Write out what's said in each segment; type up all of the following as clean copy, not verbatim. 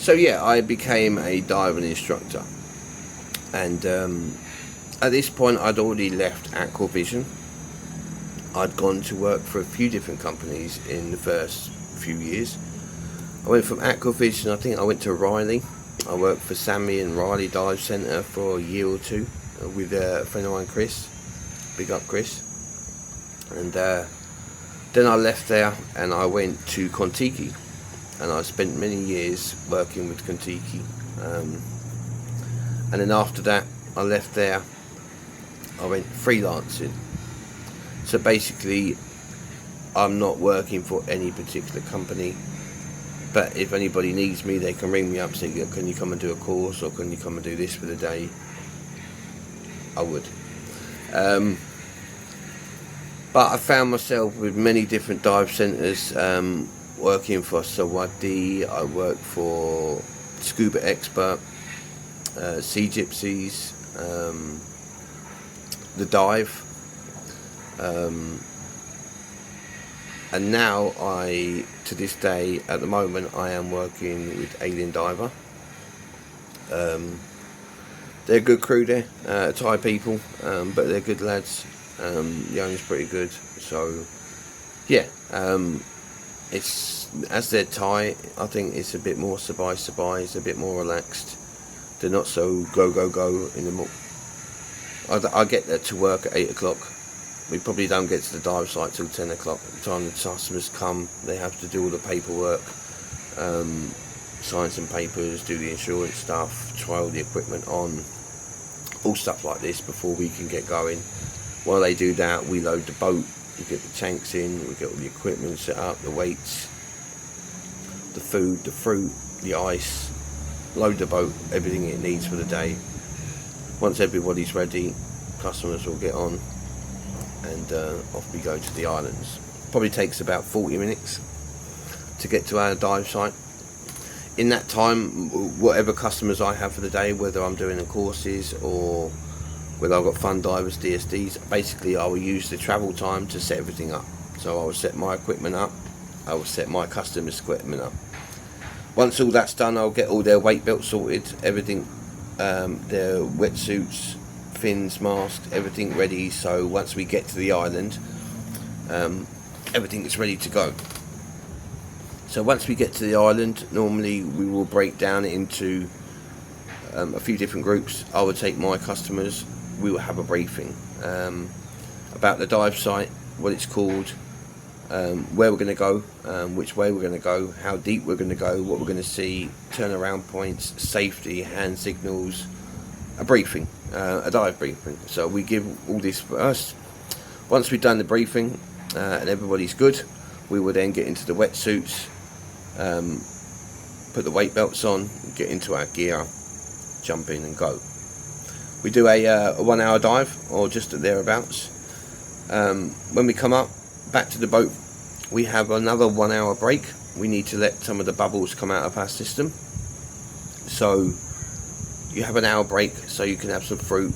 So yeah, I became a diving instructor, and at this point I'd already left Aquavision. I'd gone to work for a few different companies in the first few years. I went from Aquavision, I think I went to Riley. I worked for Sammy and Riley Dive Centre for a year or two with a friend of mine, Chris. Big up, Chris. And then I left there and I went to Kontiki, and I spent many years working with Kontiki. And then after that, I left there. I went freelancing. So basically, I'm not working for any particular company, but if anybody needs me, they can ring me up and say, can you come and do a course, or can you come and do this for the day? I would. But I found myself with many different dive centres, working for Sawadi. I worked for Scuba Expert, Sea Gypsies, The Dive. And now to this day, at the moment, I am working with Alien Diver. They're a good crew there, Thai people, but they're good lads. The owner's pretty good, so yeah. It's, as they're Thai, I think it's a bit more sabai, it's a bit more relaxed. They're not so go in the morning. I get there to work at 8 o'clock. We probably don't get to the dive site till 10 o'clock. By the time the customers come, they have to do all the paperwork, sign some papers, do the insurance stuff, try all the equipment on, all stuff like this before we can get going. While they do that, we load the boat, we get the tanks in, we get all the equipment set up, the weights, the food, the fruit, the ice, load the boat, everything it needs for the day. Once everybody's ready, customers will get on, and off we go to the islands. Probably takes about 40 minutes to get to our dive site. In that time, whatever customers I have for the day, whether I'm doing the courses or whether I've got fun divers, DSDs, basically I will use the travel time to set everything up. So I will set my equipment up, I will set my customers' equipment up. Once all that's done, I'll get all their weight belts sorted, everything, their wetsuits, fins, masks, everything ready. So once we get to the island, everything is ready to go. So once we get to the island, normally we will break down into a few different groups. I will take my customers, we will have a briefing about the dive site, what it's called, where we're going to go, which way we're going to go, how deep we're going to go, what we're going to see, turnaround points, safety, hand signals, a briefing, a dive briefing. So we give all this first. Once we've done the briefing and everybody's good, we will then get into the wetsuits, put the weight belts on, get into our gear, jump in and go. We do a 1 hour dive, or just thereabouts. When we come up back to the boat, we have another 1 hour break. We need to let some of the bubbles come out of our system. So you have an hour break so you can have some fruit,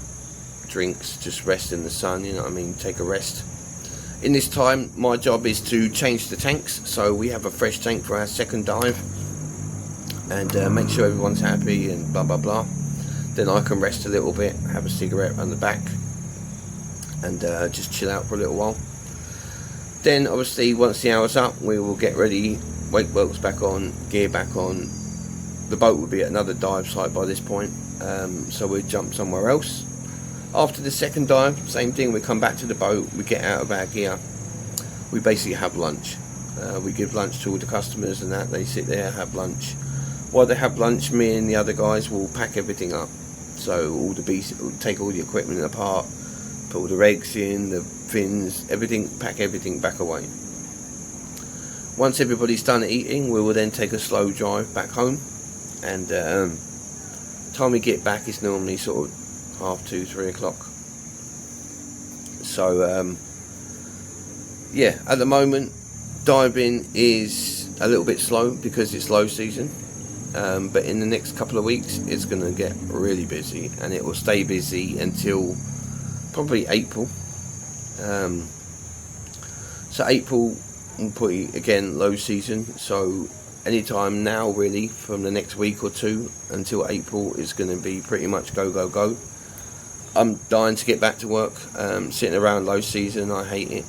drinks, just rest in the sun, you know what I mean, take a rest. In this time, my job is to change the tanks, so we have a fresh tank for our second dive, and make sure everyone's happy and blah blah blah. Then I can rest a little bit, have a cigarette on the back, and just chill out for a little while. Then obviously once the hour's up, we will get ready, weight belts back on, gear back on. The boat will be at another dive site by this point, so we'll jump somewhere else. After the second dive, same thing, we come back to the boat, we get out of our gear, we basically have lunch. We give lunch to all the customers and that, they sit there, have lunch. While they have lunch, me and the other guys will pack everything up. So all the take all the equipment apart, put all the eggs in, the fins, everything, pack everything back away. Once everybody's done eating, we will then take a slow drive back home, and time we get back is normally sort of 2:30, 3 o'clock. So yeah, at the moment diving is a little bit slow because it's low season, but in the next couple of weeks it's going to get really busy, and it will stay busy until probably April. So April will put again low season, so anytime now, really, from the next week or two until April is going to be pretty much go, go, go. I'm dying to get back to work. Sitting around low season, I hate it,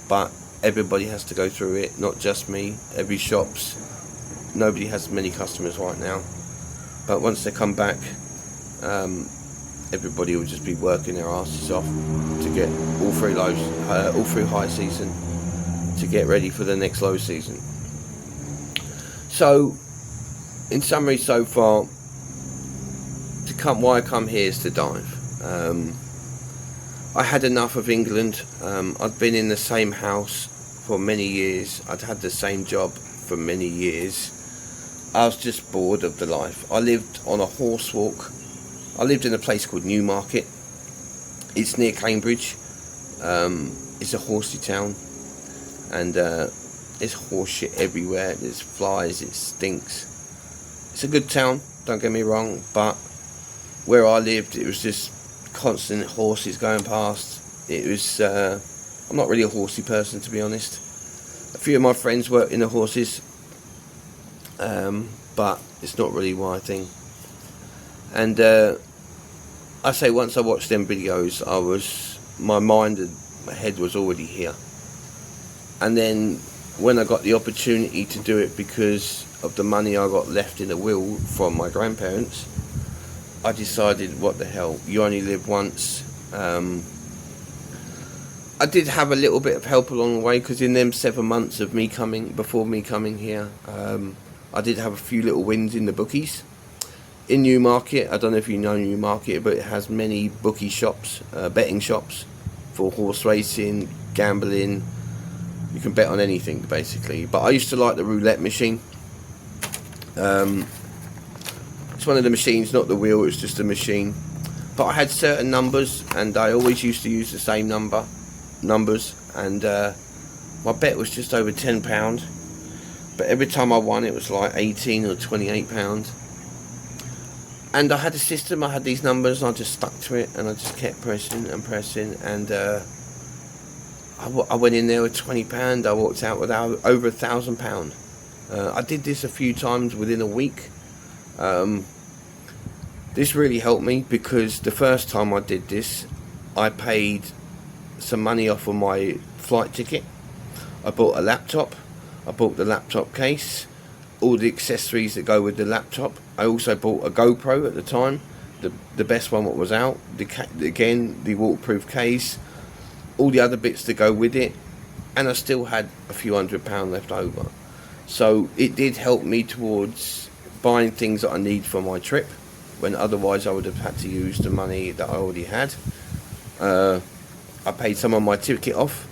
but everybody has to go through it, not just me. Every shop's, nobody has many customers right now, but once they come back, everybody will just be working their asses off to get all through high season, to get ready for the next low season. So, in summary, so far, why I come here is to dive. I had enough of England. I'd been in the same house for many years. I'd had the same job for many years. I was just bored of the life. I lived on a horse walk. I lived in a place called Newmarket. It's near Cambridge. It's a horsey town, and there's horse shit everywhere. There's flies. It stinks. It's a good town, don't get me wrong, but where I lived, it was just constant horses going past. It was I'm not really a horsey person, to be honest. A few of my friends work in the horses, but it's not really my thing. And I say, once I watched them videos, my mind and my head was already here. And then when I got the opportunity to do it because of the money I got left in the will from my grandparents, I decided, what the hell, you only live once. I did have a little bit of help along the way, because in them 7 months of before me coming here, I did have a few little wins in the bookies. In Newmarket, I don't know if you know Newmarket, but it has many bookie shops, betting shops for horse racing, gambling. You can bet on anything, basically. But I used to like the roulette machine. It's one of the machines, not the wheel, it's just a machine. But I had certain numbers, and I always used to use the same numbers, and my bet was just over £10. But every time I won, it was like £18 or £28. And I had a system, I had these numbers, and I just stuck to it, and I just kept pressing and pressing, and I went in there with £20, I walked out with over £1,000. I did this a few times within a week. This really helped me, because the first time I did this, I paid some money off of my flight ticket. I bought a laptop, I bought the laptop case, all the accessories that go with the laptop. I also bought a GoPro at the time, the best one what was out, again the waterproof case, all the other bits that go with it, and I still had a few £100 left over. So it did help me towards buying things that I need for my trip, when otherwise I would have had to use the money that I already had. I paid some of my ticket off,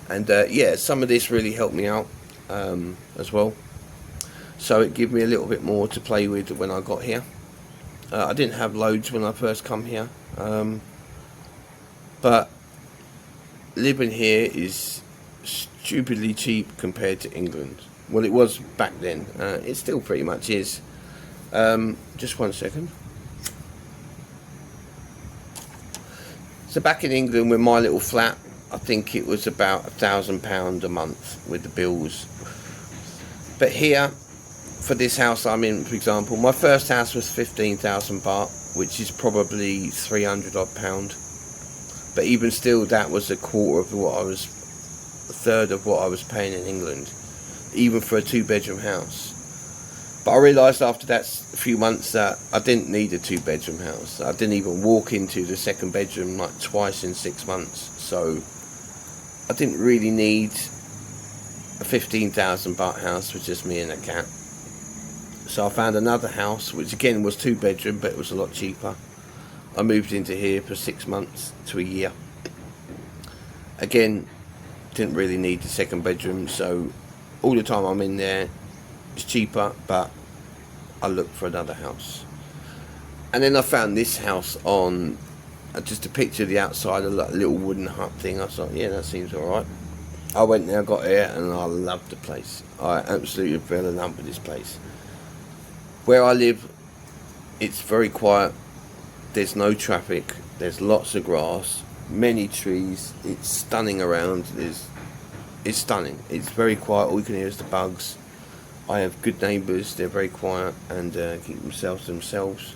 and yeah, some of this really helped me out as well. So it gave me a little bit more to play with when I got here. I didn't have loads when I first come here, but living here is stupidly cheap compared to England. Well, it was back then. It still pretty much is. Just 1 second. So back in England with my little flat, I think it was about £1,000 a month with the bills. But here, for this house I'm in, for example, my first house was 15,000 baht, which is probably 300 odd pound. But even still, that was a third of what I was paying in England, even for a 2-bedroom house. But I realised after that few months that I didn't need a 2-bedroom house. I didn't even walk into the second bedroom like twice in 6 months. So I didn't really need a 15,000 baht house with just me and a cat. So I found another house, which again was 2-bedroom, but it was a lot cheaper. I moved into here for 6 months to a year. Again, didn't really need the second bedroom, so all the time I'm in there, it's cheaper, but I looked for another house. And then I found this house on just a picture of the outside, a little wooden hut thing. I thought, yeah, that seems alright. I went there, got here, and I loved the place. I absolutely fell in love with this place. Where I live, it's very quiet. There's no traffic. There's lots of grass, many trees. It's stunning around. It's stunning. It's very quiet. All you can hear is the bugs. I have good neighbours. They're very quiet and keep themselves to themselves.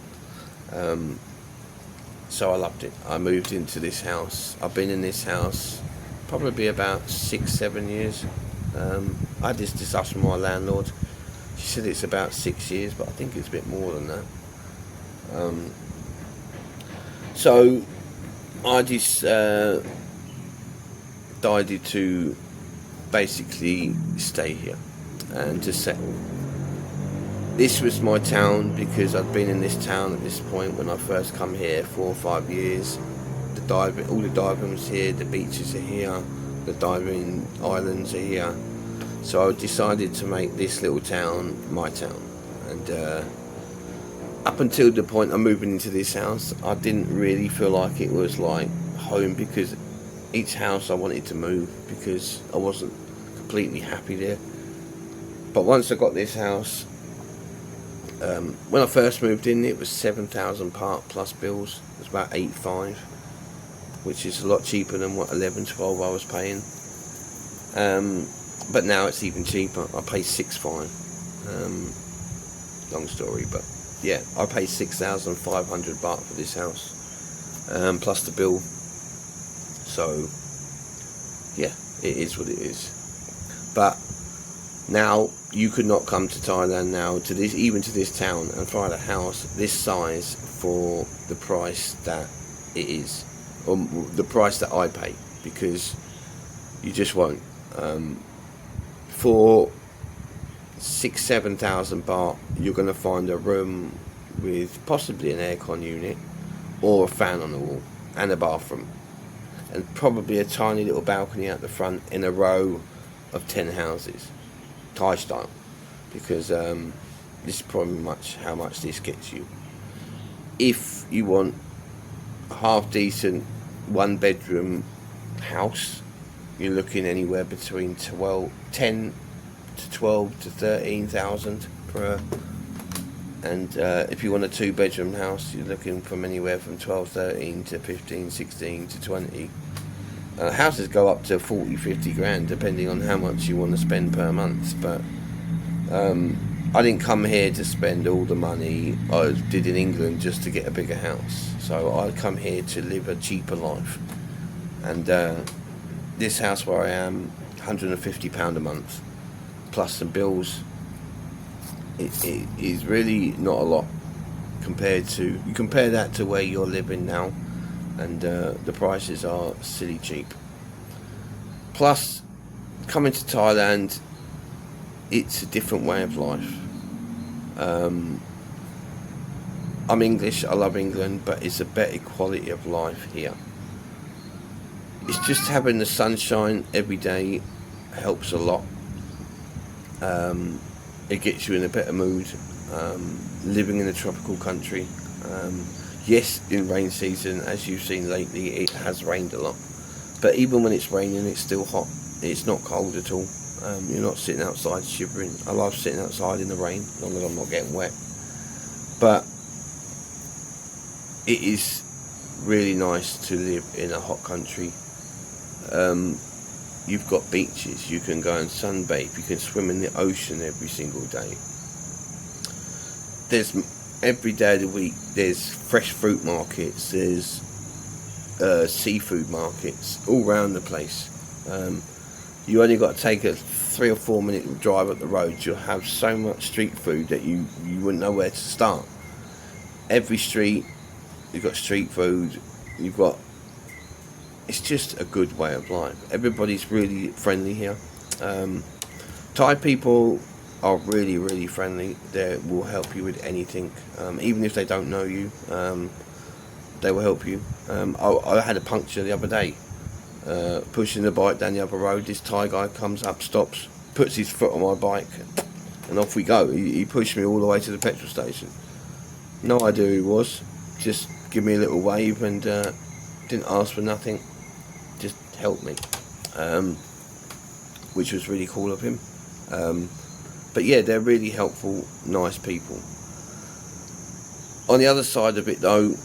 So I loved it. I moved into this house. I've been in this house probably about 6-7 years. I had this discussion with my landlord. She said it's about 6 years, but I think it's a bit more than that. So I decided to basically stay here and to settle. This was my town because I'd been in this town at this point when I first come here 4 or 5 years. All the diving was here, the beaches are here, the diving islands are here. So I decided to make this little town my town. And up until the point I'm moving into this house, I didn't really feel like it was like home, because each house I wanted to move because I wasn't completely happy there. But once I got this house, when I first moved in, it was 7,000 part plus bills. It was about 8,500, which is a lot cheaper than what 11-12 I was paying. But now it's even cheaper. I pay 6,500. Long story, but yeah, I pay 6,500 baht for this house, plus the bill. So yeah, it is what it is. But now you could not come to Thailand now, to this, even to this town, and find a house this size for the price that it is, or the price that I pay, because you just won't. For 6,000-7,000 baht, you're going to find a room with possibly an aircon unit or a fan on the wall and a bathroom, and probably a tiny little balcony out the front in a row of 10 houses, Thai style, because this is probably how much this gets you. If you want a half decent 1-bedroom house, you're looking anywhere between 10 to 12 to 13,000 per. And if you want a 2-bedroom house, you're looking from anywhere from 12, 13 to 15, 16 to 20. Houses go up to 40, 50 grand depending on how much you want to spend per month. But I didn't come here to spend all the money I did in England just to get a bigger house. So I come here to live a cheaper life. And this house where I am, £150 a month plus some bills. It is really not a lot compared to, you compare that to where you're living now, and the prices are silly cheap. Plus, coming to Thailand, it's a different way of life. I'm English, I love England, but it's a better quality of life here. It's just having the sunshine every day helps a lot. It gets you in a better mood. Living in a tropical country, yes, in rain season, as you've seen lately, it has rained a lot, but even when it's raining, it's still hot. It's not cold at all. You're not sitting outside shivering. I love sitting outside in the rain, as long as I'm not getting wet. But it is really nice to live in a hot country. You've got beaches, you can go and sunbathe, you can swim in the ocean every single day. There's every day of the week, there's fresh fruit markets, there's seafood markets all around the place. You only got to take a 3 or 4 minute drive up the road, you'll have so much street food that you wouldn't know where to start. Every street, you've got street food, you've got, it's just a good way of life. Everybody's really friendly here. Thai people are really, really friendly. They will help you with anything. Even if they don't know you, they will help you. I had a puncture the other day. Pushing the bike down the other road, this Thai guy comes up, stops, puts his foot on my bike, and off we go. He pushed me all the way to the petrol station. No idea who he was. Just give me a little wave and didn't ask for nothing. Just helped me, which was really cool of him. But yeah, they're really helpful, nice people. On the other side of it though,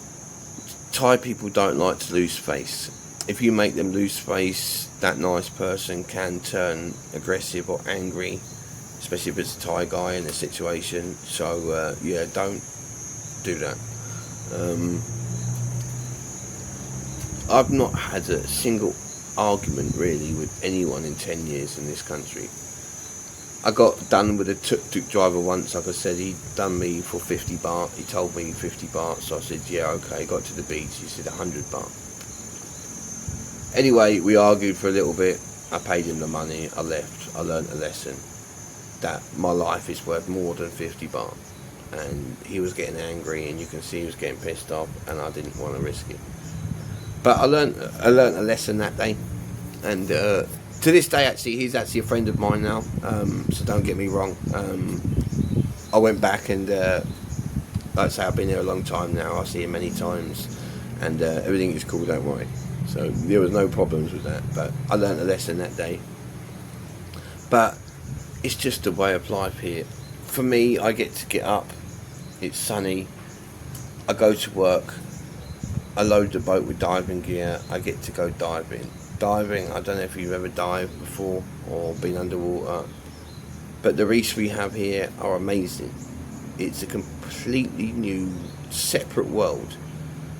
Thai people don't like to lose face. If you make them lose face, that nice person can turn aggressive or angry especially if it's a Thai guy in a situation. So yeah, don't do that. I've not had a single argument really with anyone in 10 years in this country. I got done with a tuk-tuk driver once. Like I said, he'd done me for 50 baht. He told me 50 baht, so I said, yeah, okay. Got to the beach, he said 100 baht. Anyway, we argued for a little bit. I paid him the money, I left. I learned a lesson that my life is worth more than 50 baht. And he was getting angry, and you can see he was getting pissed off, and I didn't want to risk it. But I learned a lesson that day, and to this day, actually, he's actually a friend of mine now. So don't get me wrong. I went back and, like I say, I've been here a long time now. I see him many times, and everything is cool. Don't worry. So there was no problems with that. But I learned a lesson that day. But it's just a way of life here. For me, I get to get up. It's sunny. I go to work. I load the boat with diving gear. I get to go diving. Diving, I don't know if you've ever dived before or been underwater, but the reefs we have here are amazing. It's a completely new, separate world.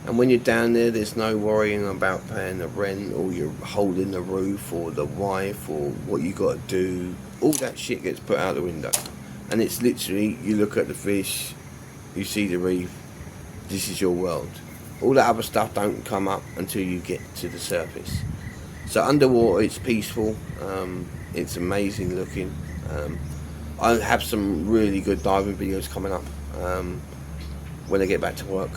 And when you're down there, there's no worrying about paying the rent, or you're holding the roof, or the wife, or what you got to do. All that shit gets put out the window. And it's literally, you look at the fish, you see the reef, this is your world. All that other stuff don't come up until you get to the surface. So underwater, it's peaceful. It's amazing looking. I have some really good diving videos coming up when I get back to work.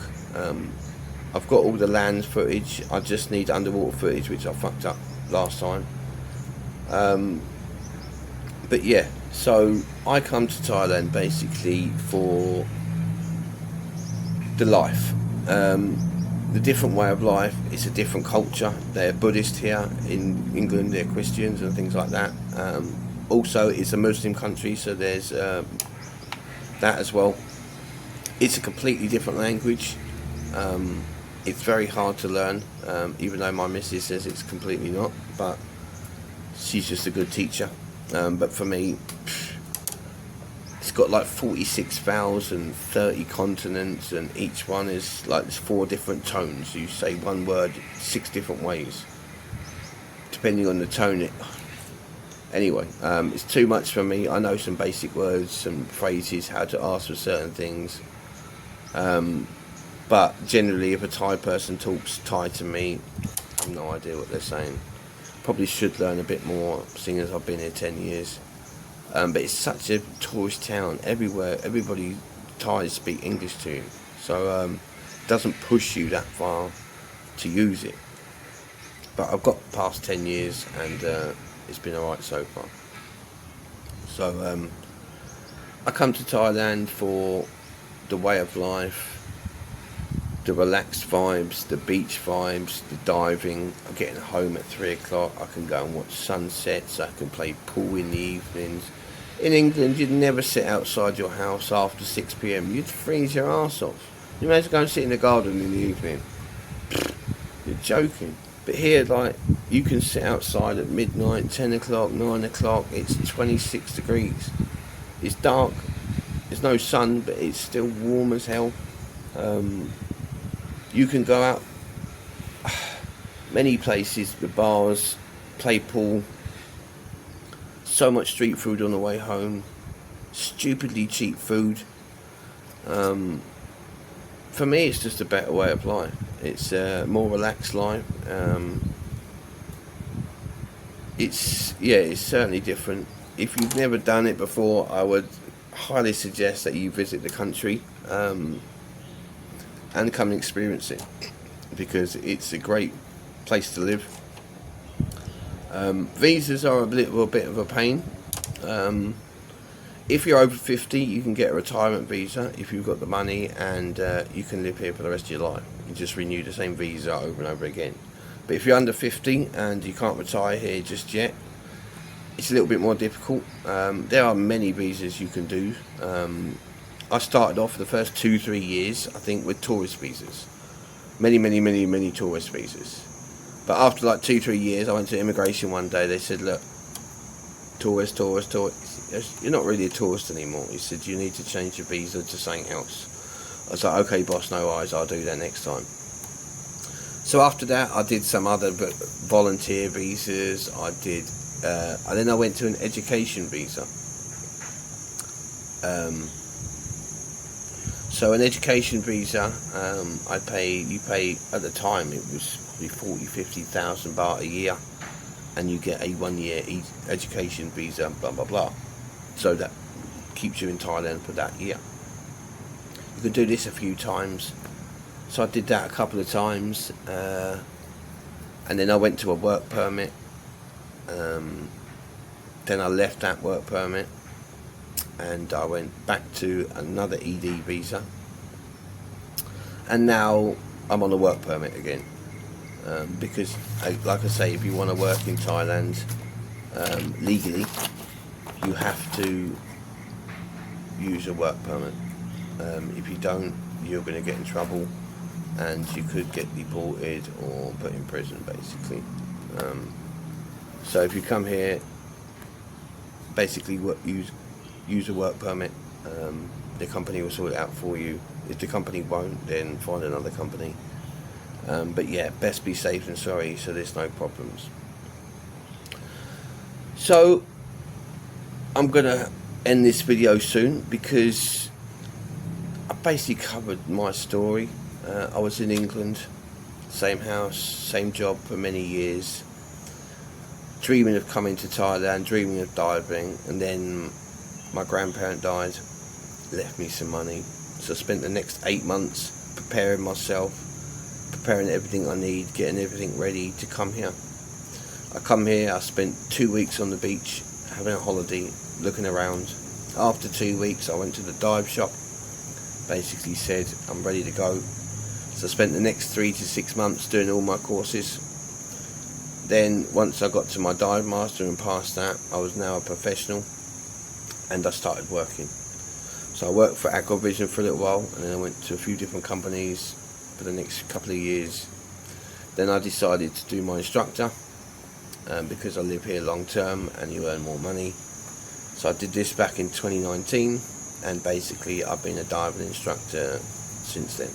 I've got all the land footage. I just need underwater footage, which I fucked up last time. But yeah, so I come to Thailand basically for the life. The different way of life. It's a different culture. They're Buddhist here. In England, they're Christians and things like that. Also, it's a Muslim country, so there's that as well. It's a completely different language. It's very hard to learn, even though my missus says it's completely not, but she's just a good teacher. But for me, it's got like 46,000, 30 consonants, and each one is like, there's 4 different tones. You say one word 6 different ways, depending on the tone. Anyway, it's too much for me. I know some basic words, some phrases, how to ask for certain things. But generally, if a Thai person talks Thai to me, I have no idea what they're saying. Probably should learn a bit more, seeing as I've been here 10 years. But it's such a tourist town. Everywhere, everybody Thais speak English to you. So it doesn't push you that far to use it. But I've got past 10 years, and it's been alright so far. So I come to Thailand for the way of life, the relaxed vibes, the beach vibes, the diving. I'm getting home at 3 o'clock. I can go and watch sunsets. I can play pool in the evenings. In England, you'd never sit outside your house after 6 p.m. You'd freeze your arse off. You may as well go and sit in the garden in the evening. You're joking. But here, like, you can sit outside at midnight, 10 o'clock, 9 o'clock. It's 26 degrees. It's dark. There's no sun, but it's still warm as hell. You can go out many places, the bars, play pool. So much street food on the way home. Stupidly cheap food. For me, it's just a better way of life. It's a more relaxed life. It's certainly different. If you've never done it before, I would highly suggest that you visit the country and come and experience it, because it's a great place to live. Visas are a little bit of a pain. If you're over 50, you can get a retirement visa if you've got the money, and you can live here for the rest of your life. You just renew the same visa over and over again. But if you're under 50 and you can't retire here just yet, it's a little bit more difficult. There are many visas you can do. I started off the first 2-3 years, I think, with tourist visas. Many tourist visas. But after like 2-3 years, I went to immigration one day. They said, look, tourist. you're not really a tourist anymore. He said, you need to change your visa to something else. I was like, okay boss, no worries, I'll do that next time. So after that I did some other volunteer visas. I did and then I went to an education visa. So an education visa, you pay at the time it was probably 40,000-50,000 baht a year, and you get a 1-year education visa, blah blah blah. So that keeps you in Thailand for that year. You can do this a few times. So I did that a couple of times, and then I went to a work permit. Then I left that work permit, and I went back to another ED visa, and now I'm on a work permit again, because like I say, if you want to work in Thailand legally, you have to use a work permit. If you don't, you're going to get in trouble, and you could get deported or put in prison, basically. So if you come here, basically use a work permit. The company will sort it out for you. If the company won't, then find another company. But yeah, best be safe than sorry, so there's no problems. So I'm gonna end this video soon, because I basically covered my story. I was in England, same house, same job for many years, dreaming of coming to Thailand, dreaming of diving, and then my grandparent died, left me some money. So I spent the next 8 months preparing myself, preparing everything I need, getting everything ready to come here. I come here, I spent 2 weeks on the beach, having a holiday, looking around. After 2 weeks I went to the dive shop, basically said I'm ready to go. So I spent the next 3 to 6 months doing all my courses. Then once I got to my dive master and passed that, I was now a professional, and I started working. So I worked for Aquavision for a little while, and then I went to a few different companies for the next couple of years. Then I decided to do my instructor, because I live here long term and you earn more money. So I did this back in 2019, and basically I've been a diving instructor since then.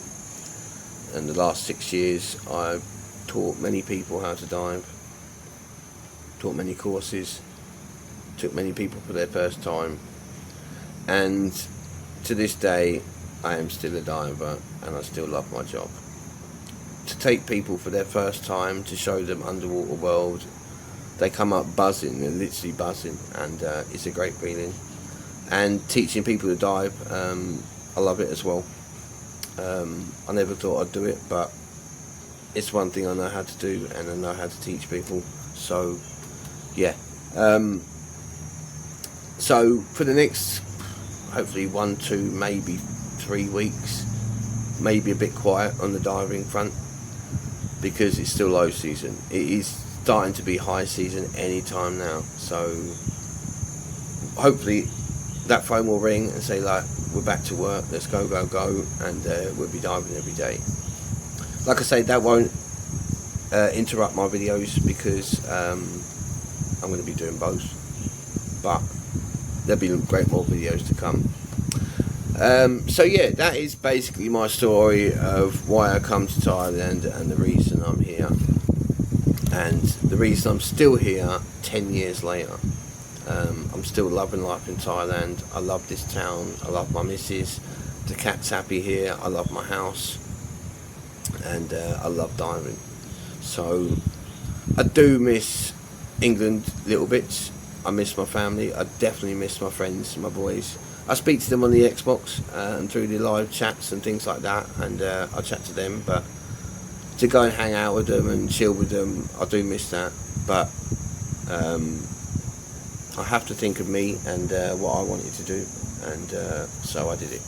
And the last 6 years I've taught many people how to dive, taught many courses, took many people for their first time, and to this day I am still a diver, and I still love my job. To take people for their first time, to show them underwater world, they come up buzzing, they're literally buzzing, and it's a great feeling. And teaching people to dive, I love it as well. I never thought I'd do it, but it's one thing I know how to do, and I know how to teach people. So yeah, so for the next hopefully 1, 2, maybe 3 weeks, maybe a bit quiet on the diving front, because it's still low season. It is starting to be high season any time now, so hopefully that phone will ring and say, like, we're back to work, let's go, and we'll be diving every day. Like I say, that won't interrupt my videos, because I'm going to be doing both, but there'll be great more videos to come. So yeah, that is basically my story of why I come to Thailand and the reason I'm here, and the reason I'm still here 10 years later. I'm still loving life in Thailand. I love this town, I love my missus, the cat's happy here, I love my house, and I love diving. So I do miss England little bits. I miss my family, I definitely miss my friends, my boys. I speak to them on the Xbox and through the live chats and things like that, and I chat to them, but to go and hang out with them and chill with them, I do miss that. But I have to think of me and what I wanted to do, and so I did it.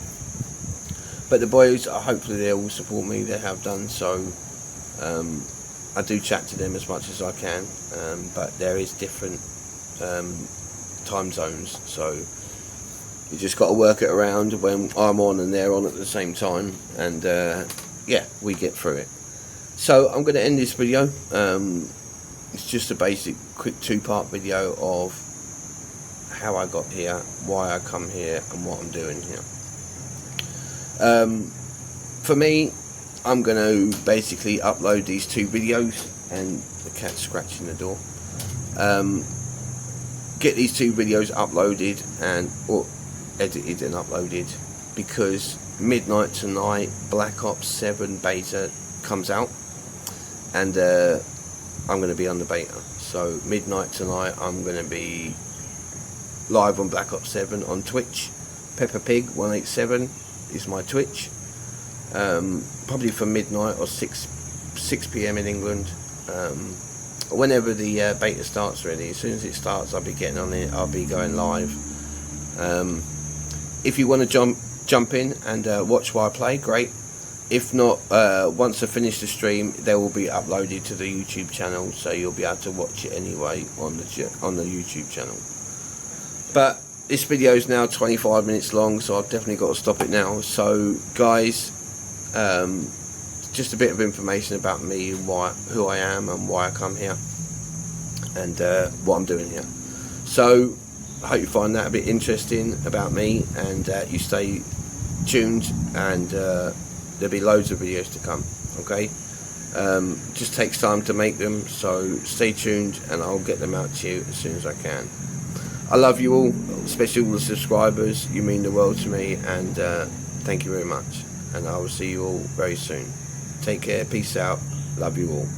But the boys, hopefully they all support me, they have done, so I do chat to them as much as I can, but there is different time zones, so you just got to work it around when I'm on and they're on at the same time, and yeah, we get through it. So I'm going to end this video. It's just a basic quick 2-part video of how I got here, why I come here, and what I'm doing here. For me, I'm going to basically upload these 2 videos, and the cat's scratching the door. Get these 2 videos uploaded or edited and uploaded, because midnight tonight Black Ops 7 beta comes out, and I'm going to be on the beta. So midnight tonight I'm going to be live on Black Ops 7 on Twitch. Peppa Pig 187 is my Twitch. Probably for midnight or 6 p.m. in England. Whenever the beta starts, really. As soon as it starts, I'll be getting on it. I'll be going live. If you want to jump in and watch while I play, great. If not, once I finish the stream, they will be uploaded to the YouTube channel, so you'll be able to watch it anyway on the YouTube channel. But this video is now 25 minutes long, so I've definitely got to stop it now. So guys, just a bit of information about me and who I am and why I come here, and what I'm doing here. So I hope you find that a bit interesting about me, and you stay tuned, and there'll be loads of videos to come. Okay, just takes time to make them, so stay tuned and I'll get them out to you as soon as I can. I love you all, especially all the subscribers. You mean the world to me, and thank you very much, and I will see you all very soon. Take care, peace out, love you all.